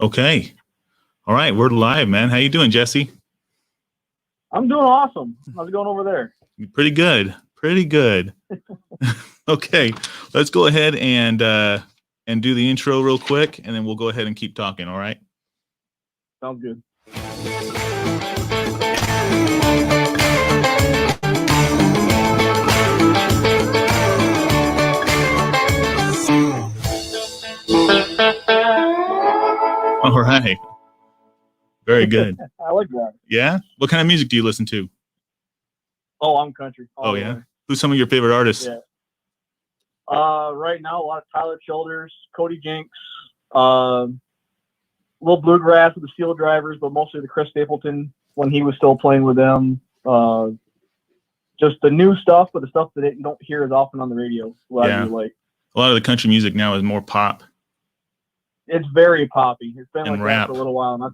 Okay. All right, we're live, man. How you doing, Jesse? I'm doing awesome. How's it going over there? Pretty good. Pretty good. Okay, let's go ahead and do the intro real quick, and then we'll go ahead and keep talking. All right. Sounds good. All right. Very good. I like that. Yeah. What kind of music do you listen to? Oh, I'm country. Oh yeah. Who's some of your favorite artists? Yeah. Right now, a lot of Tyler Childers, Cody Jinks, a little bluegrass with the Steel Drivers, but mostly the Chris Stapleton when he was still playing with them. Just the new stuff, but the stuff that you don't hear as often on the radio. Yeah. A lot of the country music now is more pop. It's very poppy. It's been and like rap. that for a little while. And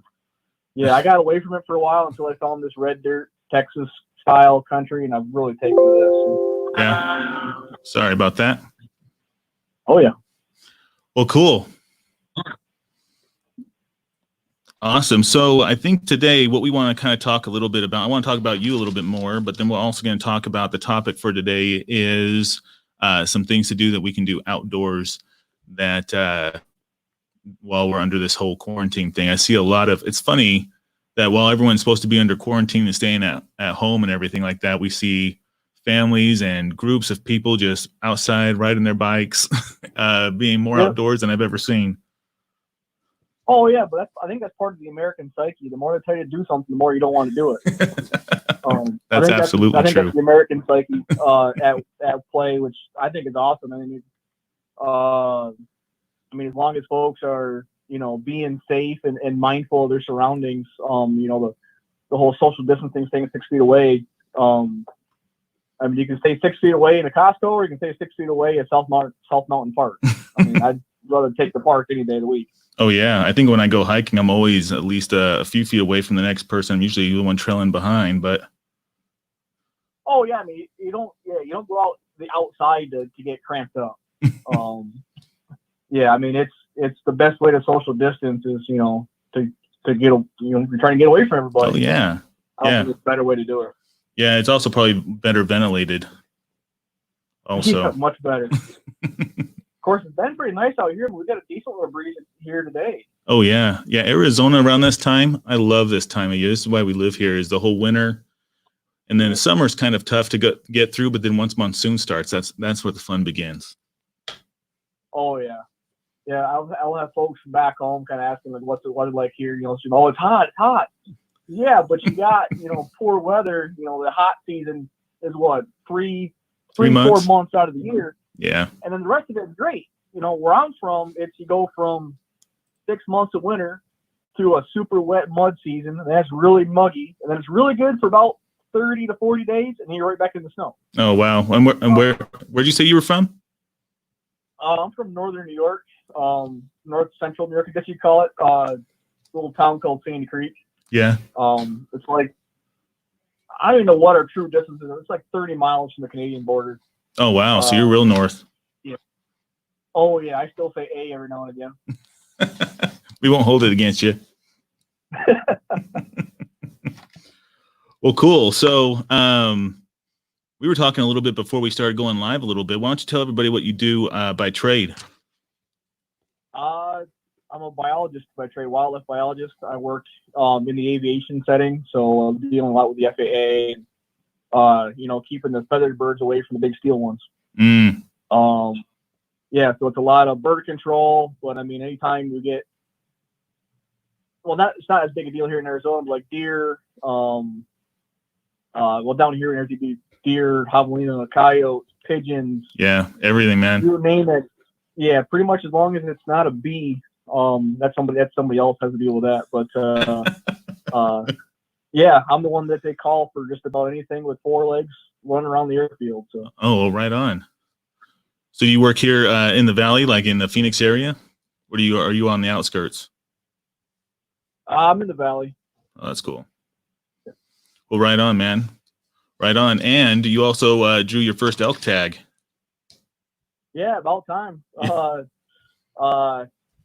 I got away from it for a while until I found this red dirt Texas style country, and I've really taken to this. Yeah. Sorry about that. Oh yeah. Well, cool. Awesome. So I think today what we want to kind of talk a little bit about, I want to talk about you a little bit more, but then we're also going to talk about the topic for today is some things to do that we can do outdoors that while we're under this whole quarantine thing. I see a lot of, it's funny that while everyone's supposed to be under quarantine and staying at home and everything like that, we see families and groups of people just outside riding their bikes, being more outdoors than I've ever seen. Oh yeah, but I think that's part of the American psyche. The more they tell you to do something, the more you don't want to do it. That's absolutely true. I think that's the American psyche at play, which I think is awesome. I mean, as long as folks are, being safe and mindful of their surroundings, the whole social distancing thing, 6 feet away. I mean, you can stay 6 feet away in a Costco, or you can stay 6 feet away at South Mountain Park. I mean, I'd rather take the park any day of the week. Oh yeah, I think when I go hiking, I'm always at least a few feet away from the next person. I'm usually the one trailing behind, but. Oh yeah, I mean, you don't go out the outside to get cramped up. Yeah, I mean, it's the best way to social distance is, to get, you're trying to get away from everybody. Oh yeah. I don't think it's a better way to do it. Yeah, it's also probably better ventilated. Also. Yeah, much better. Of course, it's been pretty nice out here, but we got a decent little breeze here today. Oh yeah. Yeah, Arizona around this time. I love this time of year. This is why we live here, is the whole winter. And then the summer's kind of tough to get through, but then once monsoon starts, that's where the fun begins. Oh yeah. Yeah, I'll have folks back home kind of asking like, what's it like here? Oh, it's hot. Yeah, but you got, poor weather. The hot season is what, 3 4 months out of the year. Yeah. And then the rest of it is great. Where I'm from, you go from 6 months of winter to a super wet mud season, and that's really muggy, and then it's really good for about 30 to 40 days, and then you're right back in the snow. Oh wow! And where'd you say you were from? I'm from northern New York, north central New York, I guess you'd call it. A little town called Sandy Creek. Yeah. It's like, I don't even know what our true distance is. It's like 30 miles from the Canadian border. Oh wow! So you're real north. Yeah. Oh yeah, I still say A every now and again. We won't hold it against you. Well, cool. So we were talking a little bit before we started going live a little bit. Why don't you tell everybody what you do by trade? I'm a biologist by trade, wildlife biologist. I work in the aviation setting, so I'm dealing a lot with the FAA, keeping the feathered birds away from the big steel ones. Yeah, so it's a lot of bird control, but I mean, anytime you get, it's not as big a deal here in Arizona, but like deer, down here in Arizona, deer, javelina, coyotes, pigeons. Yeah, everything, man. You name it. Yeah, pretty much as long as it's not a bee, that's somebody else has to deal with that. But yeah, I'm the one that they call for just about anything with 4 legs running around the airfield. So. Oh, right on. So you work here in the valley, like in the Phoenix area? Or are you on the outskirts? I'm in the valley. Oh, that's cool. Yeah. Well, right on, man. Right on. And you also drew your first elk tag. Yeah, about time.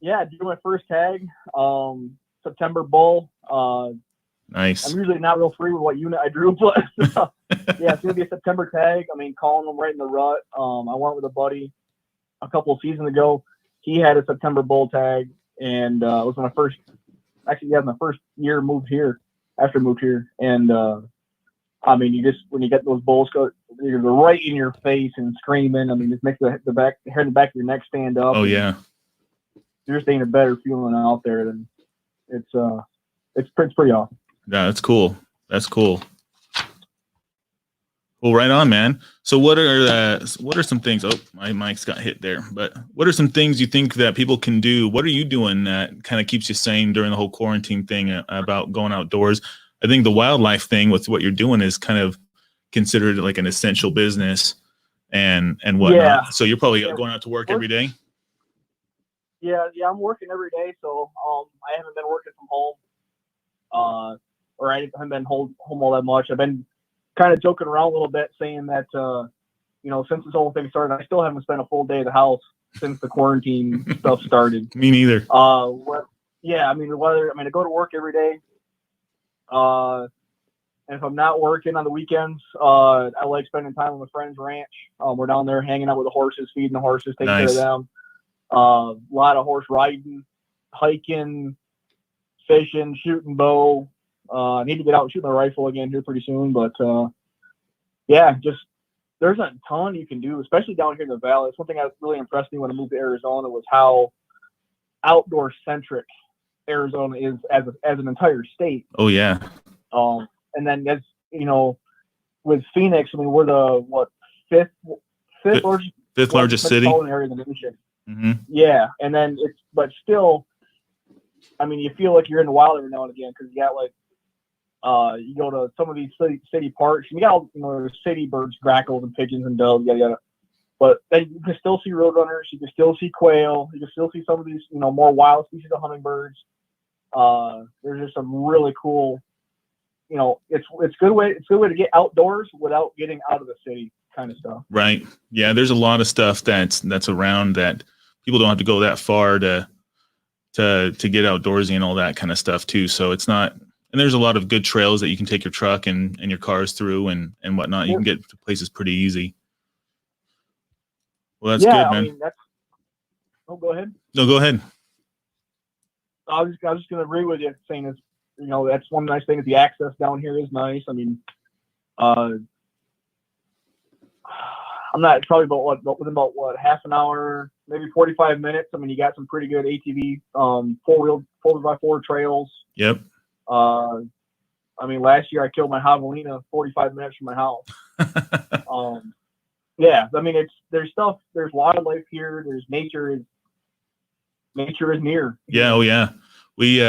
Yeah, do my first tag. September bull. Nice. I'm usually not real free with what unit I drew, but yeah, it's gonna be a September tag. I mean, calling them right in the rut. I went with a buddy a couple of seasons ago. He had a September bull tag, and it was my first. Actually, yeah, my first year moved here. After I moved here, and I mean, you just when you get those bulls go, they're right in your face and screaming. I mean, just makes the hair in the back of your neck stand up. Oh yeah. There just ain't a better feeling out there than it's pretty awesome. Yeah, that's cool. That's cool. Well, right on, man. So what are some things? Oh, my mic's got hit there. But what are some things you think that people can do? What are you doing that kind of keeps you sane during the whole quarantine thing about going outdoors? I think the wildlife thing with what you're doing is kind of considered like an essential business and whatnot. Yeah. So you're probably going out to work every day. Yeah, I'm working every day, so I haven't been working from home, or I haven't been home all that much. I've been kind of joking around a little bit, saying that since this whole thing started, I still haven't spent a full day at the house since the quarantine stuff started. Me neither. Yeah, I mean, I go to work every day, and if I'm not working on the weekends, I like spending time on my friend's ranch. We're down there hanging out with the horses, feeding the horses, taking care of them. A lot of horse riding, hiking, fishing, shooting bow. I need to get out and shoot my rifle again here pretty soon, but yeah, just there's a ton you can do, especially down here in the valley. It's one thing that really impressed me when I moved to Arizona was how outdoor centric Arizona is as an entire state. Oh yeah. And then as you know, with Phoenix, I mean we're the fifth largest city area in the nation. Mm-hmm. Yeah, and then but still, I mean, you feel like you're in the wild every now and again because you got like, you go to some of these city parks and you got all there's city birds, grackles, and pigeons and doves, yada yada. But then you can still see roadrunners, you can still see quail, you can still see some of these more wild species of hummingbirds. There's just some really cool, it's a good way to get outdoors without getting out of the city kind of stuff. Right. Yeah, there's a lot of stuff that's around that people don't have to go that far to get outdoorsy and all that kind of stuff too. So it's not, and there's a lot of good trails that you can take your truck and your cars through and whatnot. You can get to places pretty easy. Well, that's good, man. I mean, go ahead. No, go ahead. I was just going to agree with you, saying is, that's one nice thing is the access down here is nice. I mean, I'm not probably within about half an hour, maybe 45 minutes. I mean, you got some pretty good ATV, 4x4 trails. Yep. I mean, last year I killed my javelina 45 minutes from my house. Yeah, I mean, there's wildlife here. There's nature is near. Yeah. Oh yeah. We,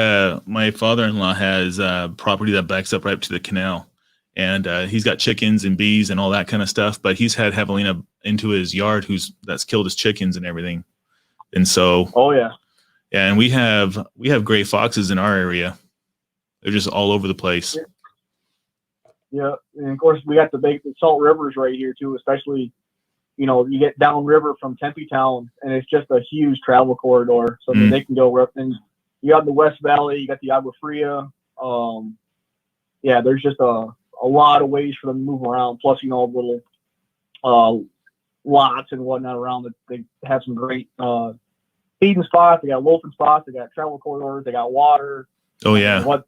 my father-in-law has property that backs up right to the canal. And he's got chickens and bees and all that kind of stuff. But he's had javelina into his yard that's killed his chickens and everything. And so, oh yeah, and we have gray foxes in our area. They're just all over the place. Yeah, and of course we got the salt rivers right here too. Especially, you get downriver from Tempe Town, and it's just a huge travel corridor. So they can go up and you got the West Valley, you got the Agua Fria. Yeah, there's just a lot of ways for them to move around. Plus, little lots and whatnot around that they have some great feeding spots. They got loafing spots. They got travel corridors. They got water. Oh yeah. What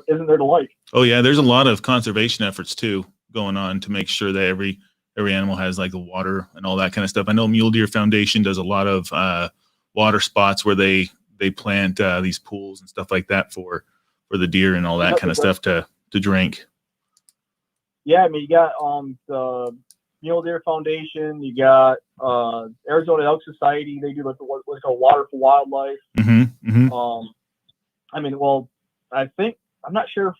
isn't there to like? Oh yeah. There's a lot of conservation efforts too going on to make sure that every animal has like the water and all that kind of stuff. I know Mule Deer Foundation does a lot of water spots where they plant these pools and stuff like that for the deer and all that kind of stuff to drink. Yeah, I mean, you got the Mule Deer Foundation. You got Arizona Elk Society. They do what's called Water for Wildlife. Mm-hmm, mm-hmm. I mean, well, I'm not sure if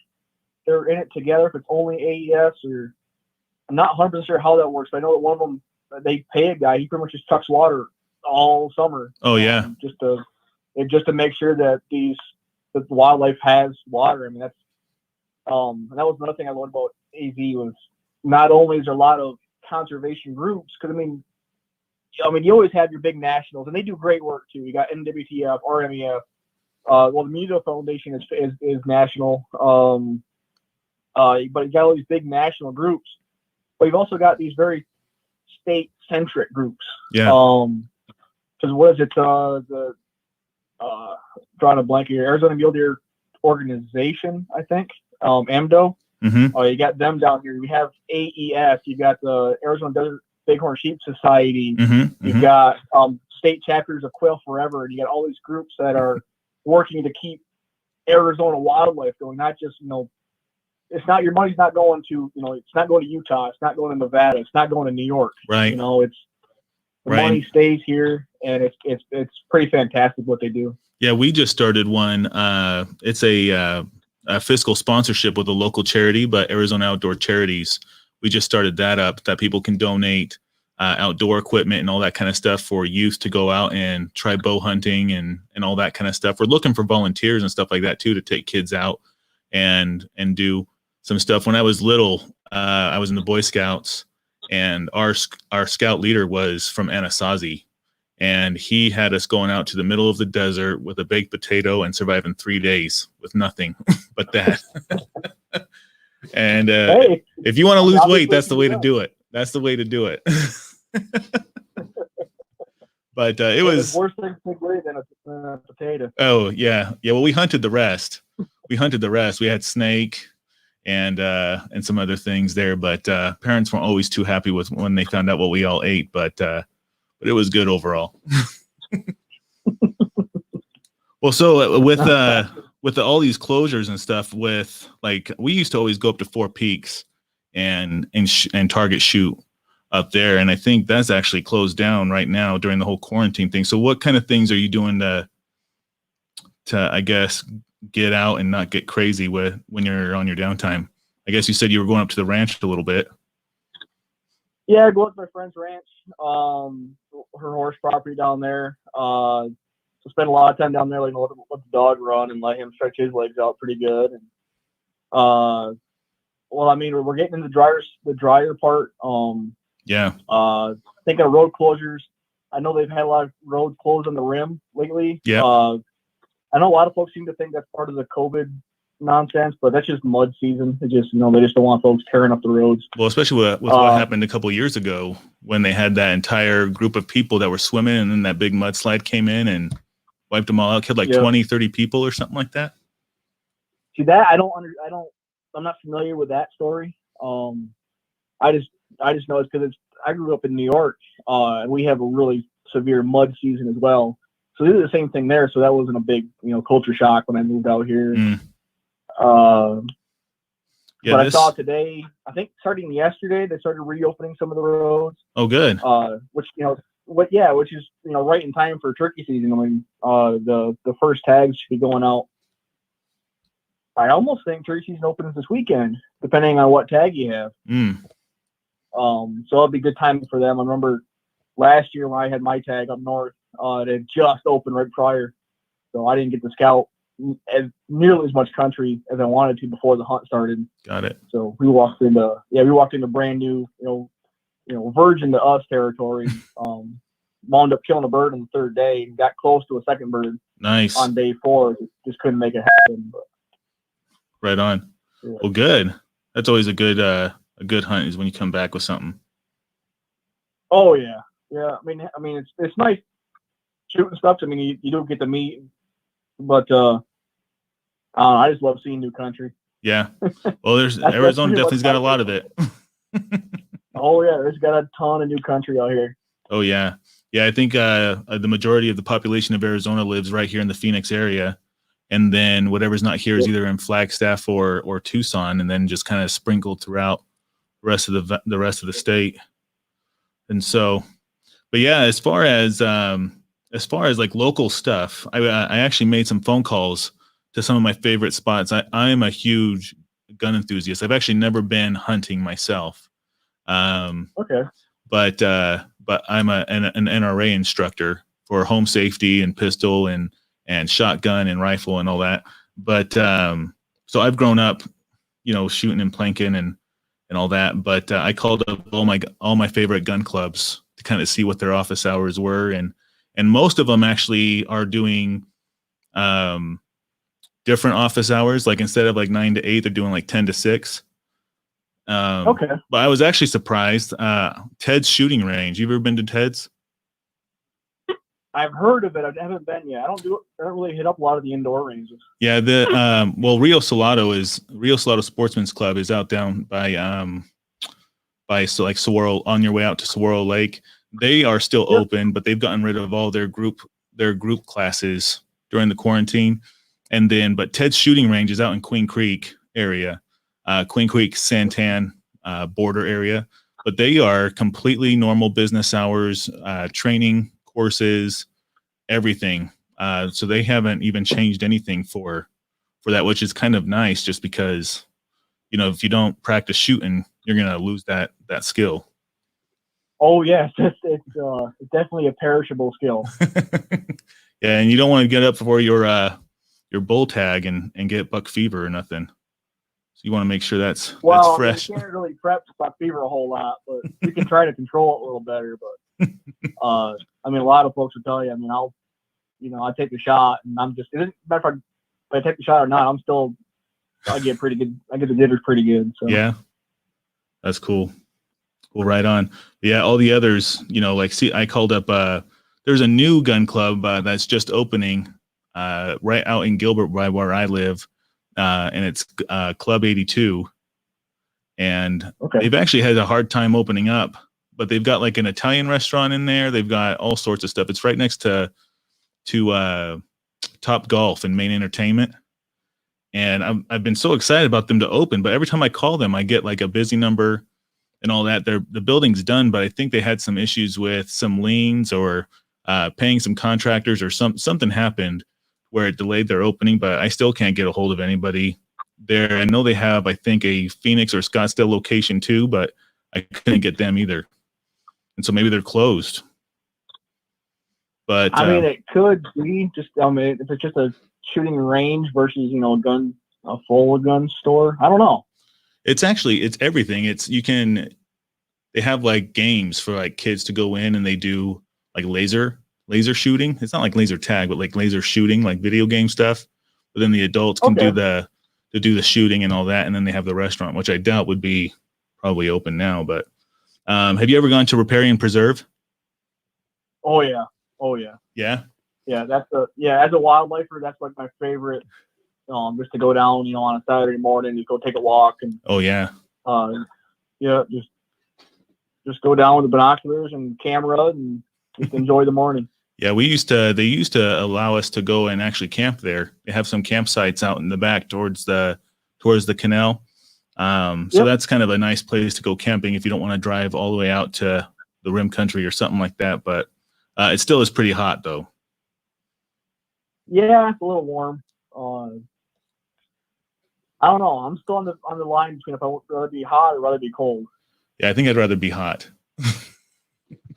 they're in it together, if it's only AES or I'm not 100% sure how that works. But I know that one of them, they pay a guy. He pretty much just trucks water all summer. Oh yeah. Just to make sure that the wildlife has water. I mean, that's and that was another thing I learned about AZ was not only is there a lot of conservation groups, because I mean, I mean, you always have your big nationals, and they do great work too. You got NWTF, RMEF. Well, the Mutual Foundation is national. But you got all these big national groups. But you've also got these very state-centric groups. Yeah. Because what is it? Drawing a blank here. Arizona Mule Deer Organization, I think. AMDO. Mm-hmm. You got them down here. We have AES. You got the Arizona Desert Bighorn Sheep Society. Mm-hmm. You've got state chapters of Quail Forever, and you got all these groups that are working to keep Arizona wildlife going. Not just it's not, your money's not going to it's not going to Utah. It's not going to Nevada. It's not going to New York. Right. It's the money stays here, and it's pretty fantastic what they do. Yeah, we just started one. It's a fiscal sponsorship with a local charity, but Arizona Outdoor Charities. We just started that up, that people can donate outdoor equipment and all that kind of stuff for youth to go out and try bow hunting and all that kind of stuff. We're looking for volunteers and stuff like that too, to take kids out and do some stuff. When I was little, I was in the Boy Scouts, and our scout leader was from Anasazi, and he had us going out to the middle of the desert with a baked potato and surviving 3 days with nothing but that. And hey, if you want to lose weight, that's the way to do it. That's the way to do it. But it was worse thing to take away than a potato. Oh yeah. Well, we hunted the rest. We had snake and some other things there, but parents weren't always too happy with when they found out what we all ate. But it was good overall. Well, so with all these closures and stuff, with like, we used to always go up to Four Peaks and target shoot up there, and I think that's actually closed down right now during the whole quarantine thing. So what kind of things are you doing to I guess get out and not get crazy when you're on your downtime? I guess you said you were going up to the ranch a little bit. Yeah, I go up to my friend's ranch, her horse property down there. So spend a lot of time down there, let the dog run and let him stretch his legs out pretty good. And well, I mean, we're getting into the drier part. Yeah. Thinking of road closures. I know they've had a lot of roads closed on the rim lately. Yeah. I know a lot of folks seem to think that's part of the COVID nonsense, but that's just mud season. It just, they just don't want folks tearing up the roads. Well, especially with what happened a couple of years ago when they had that entire group of people that were swimming, and then that big mudslide came in and wiped them all out, killed 20, 30 people or something like that. See, that I'm not familiar with that story. I just know it's because I grew up in New York, and we have a really severe mud season as well. So they did the same thing there. So that wasn't a big, culture shock when I moved out here. But I saw today, I think starting yesterday, they started reopening some of the roads. Oh, good. Which is right in time for turkey season. I mean, the first tags should be going out. I almost think turkey season opens this weekend, depending on what tag you have. So it'll be good timing for them. I remember last year when I had my tag up north, it had just opened right prior, so I didn't get to scout as nearly as much country as I wanted to before the hunt started. Got it. So we walked into brand new, virgin to us territory. Wound up killing a bird on the third day and got close to a second bird. Nice. On day 4, just couldn't make it happen. But, right on. Yeah. Well, good. That's always a good hunt, is when you come back with something. Oh yeah. I mean, it's nice shooting stuff. I mean, you don't get to meet, but I just love seeing new country. Yeah. Well, Arizona definitely's got a lot of it. Oh yeah, there's got a ton of new country out here. Oh yeah. Yeah, I think the majority of the population of Arizona lives right here in the Phoenix area, and then whatever's not here is either in Flagstaff or Tucson, and then just kind of sprinkled throughout the rest of the state. And so, but yeah, as far as like local stuff, I actually made some phone calls to some of my favorite spots. I am a huge gun enthusiast. I've actually never been hunting myself. Okay. But I'm an NRA instructor for home safety and pistol and shotgun and rifle and all that. But so I've grown up, shooting and planking and all that. But I called up all my favorite gun clubs to kind of see what their office hours were, and most of them actually are doing different office hours. Like instead of like 9 to 8, they're doing like 10 to 6. Okay. But I was actually surprised. Ted's shooting range. You ever been to Ted's? I've heard of it. I haven't been yet. I don't really hit up a lot of the indoor ranges. Yeah, the Rio Salado Sportsman's Club is out down by like Saguaro, on your way out to Saguaro Lake. They are still open, but they've gotten rid of all their group classes during the quarantine. And then, but Ted's shooting range is out in Queen Creek area, Queen Creek Santan border area. But they are completely normal business hours, training courses, everything. So they haven't even changed anything for that, which is kind of nice, just because, you know, if you don't practice shooting, you're gonna lose that skill. Oh yes, it's definitely a perishable skill. Yeah, and you don't want to get up before your bull tag and get buck fever or nothing. So you want to make sure that's fresh. You can't really prep buck fever a whole lot, but you can try to control it a little better. But I mean, a lot of folks will tell you. I mean, I take the shot, and I'm just. It doesn't matter if I take the shot or not. I get pretty good. I get the jitters pretty good. So yeah, that's cool. Well, right on. Yeah, all the others, you know, like, see, I called up. There's a new gun club that's just opening right out in Gilbert, by where I live, and it's Club 82. And they've actually had a hard time opening up, but they've got like an Italian restaurant in there. They've got all sorts of stuff. It's right next to Top Golf and Main Entertainment. And I've been so excited about them to open, but every time I call them, I get like a busy number and all that. The building's done, but I think they had some issues with some liens or paying some contractors, or something happened where it delayed their opening, but I still can't get a hold of anybody there. I know they have, I think, a Phoenix or Scottsdale location too, but I couldn't get them either. And so maybe they're closed. But I mean, it could be just, if it's just a shooting range versus, a full gun store. I don't know. It's everything. They have like games for like kids to go in, and they do like laser shooting. It's not like laser tag, but like laser shooting, like video game stuff. But then the adults can do the shooting and all that. And then they have the restaurant, which I doubt would be probably open now. But have you ever gone to Riparian Preserve? Oh yeah. Yeah. Yeah. As a wildlifer, that's like my favorite. Just to go down, on a Saturday morning, you go take a walk and. Oh yeah. Just go down with the binoculars and camera and just enjoy the morning. Yeah, they used to allow us to go and actually camp there. They have some campsites out in the back towards the canal. So that's kind of a nice place to go camping if you don't want to drive all the way out to the rim country or something like that. But it still is pretty hot though. Yeah, it's a little warm. I don't know. I'm still on the line between if I would rather be hot or rather be cold. Yeah, I think I'd rather be hot.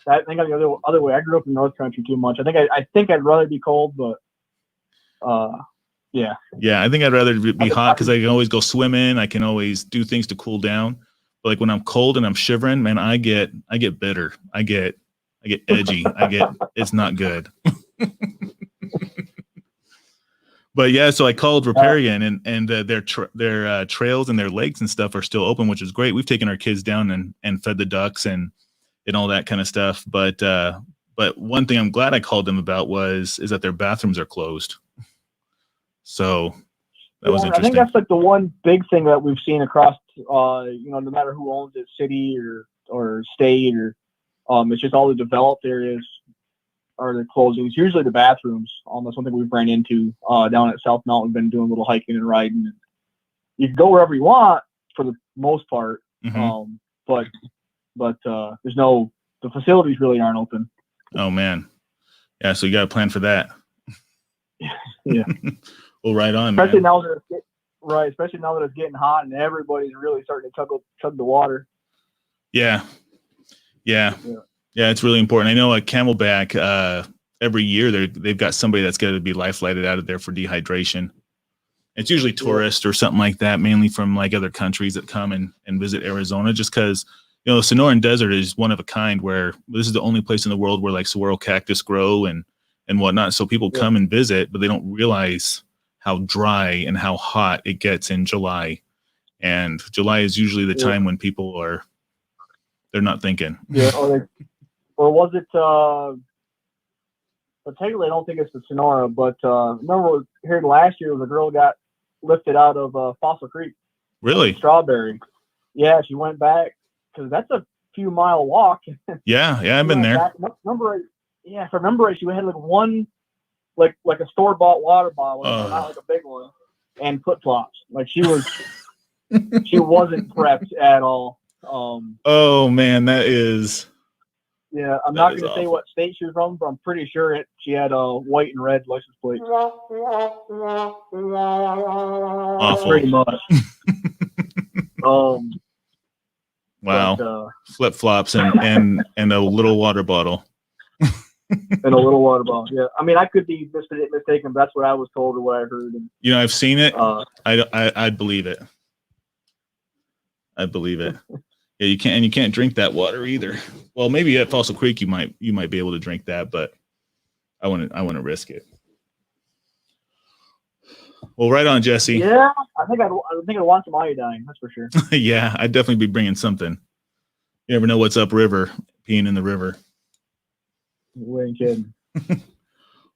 I think I'm the other way. I grew up in North Country too much. I think I'd rather be cold, but yeah. Yeah, I think I'd rather be hot because I can always go swimming. I can always do things to cool down. But like when I'm cold and I'm shivering, man, I get bitter. I get edgy. It's not good. But yeah, so I called Riparian, and their trails and their lakes and stuff are still open, which is great. We've taken our kids down and fed the ducks and all that kind of stuff. But one thing I'm glad I called them about is that their bathrooms are closed. So that was interesting. I think that's like the one big thing that we've seen across, no matter who owns it, city or state, or it's just all the developed areas are the closing. It's usually the bathrooms. That's one thing we've ran into down at South Mountain. We've been doing a little hiking and riding. And you can go wherever you want for the most part, but there's the facilities really aren't open. Oh man, yeah. So you got to plan for that. Yeah. Well, right on, especially man. Especially now that it's getting hot and everybody's really starting to chug the water. Yeah. Yeah, it's really important. I know at Camelback, every year they've got somebody that's got to be life flighted out of there for dehydration. It's usually tourists or something like that, mainly from like other countries that come and visit Arizona, just because Sonoran Desert is one of a kind where this is the only place in the world where like saguaro cactus grow and whatnot. So people come and visit, but they don't realize how dry and how hot it gets in July. And July is usually the time when people they're not thinking. Yeah. Or was it, but technically I don't think it's the Sonora, but remember here last year the girl got lifted out of Fossil Creek. Really? Strawberry. Yeah, she went back because that's a few mile walk. Yeah, I've been there. Back, if I remember right, she had like one, like a store bought water bottle, not like a big one, and flip flops. Like she was, she wasn't prepped at all. Oh man, that is. Yeah, I'm not going to say what state she was from, but I'm pretty sure she had a white and red license plate. Awful. Pretty much. Wow. But, flip flops and a little water bottle. And a little water bottle. Yeah, I mean, I could be mistaken, but that's what I was told or what I heard. And, I've seen it. I'd believe it. I believe it. Yeah, you can't drink that water either. Well, maybe at Fossil Creek you might be able to drink that, but I want to risk it. Well, right on, Jesse. Yeah, I think I'd want some iodine. That's for sure. Yeah, I'd definitely be bringing something. You never know what's upriver, peeing in the river. You ain't kidding.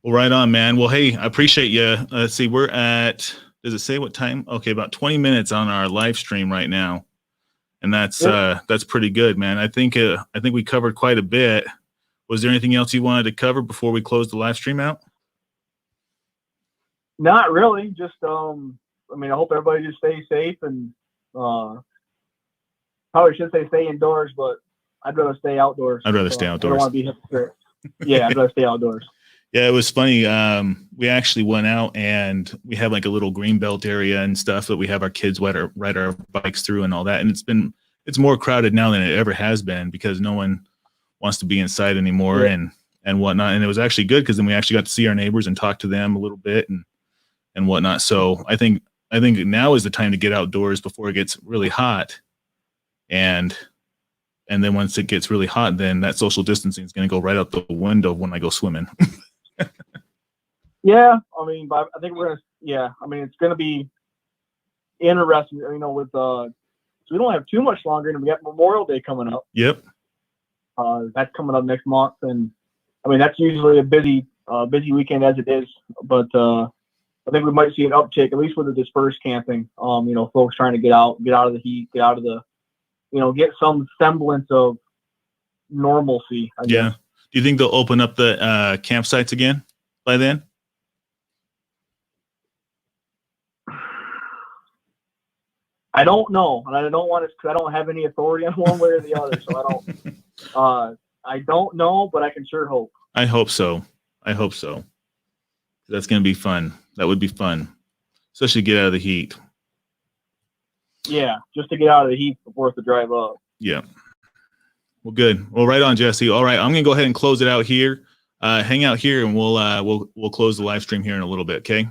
Well, right on, man. Well, hey, I appreciate you. Let's see, we're at. Does it say what time? Okay, about 20 minutes on our live stream right now. And that's pretty good, man. I think we covered quite a bit. Was there anything else you wanted to cover before we close the live stream out? Not really. Just I mean, I hope everybody just stays safe and probably should say stay indoors, but I'd rather stay outdoors. I'd rather stay outdoors. I don't want to be hypocrite. Yeah, I'd rather stay outdoors. Yeah, it was funny. We actually went out and we have like a little green belt area and stuff that we have our kids ride our bikes through and all that. And it's more crowded now than it ever has been because no one wants to be inside anymore and whatnot. And it was actually good because then we actually got to see our neighbors and talk to them a little bit and whatnot. So I think now is the time to get outdoors before it gets really hot. And then once it gets really hot, then that social distancing is going to go right out the window when I go swimming. Yeah, I mean, but I think it's going to be interesting, with so we don't have too much longer, and we got Memorial Day coming up. Yep. That's coming up next month, and I mean that's usually a busy weekend as it is, but I think we might see an uptick, at least with the dispersed camping. Folks trying to get out of the heat, get out of the, get some semblance of normalcy. I guess. Yeah. Do you think they'll open up the campsites again by then? I don't know, and I don't want to, because I don't have any authority on one way or the other. So I don't know, but I can sure hope. I hope so. That's going to be fun. That would be fun, especially to get out of the heat. Yeah, just to get out of the heat before the drive up. Yeah. Well, good. Well, right on, Jesse. All right, I'm going to go ahead and close it out here. Hang out here, and we'll close the live stream here in a little bit. Okay.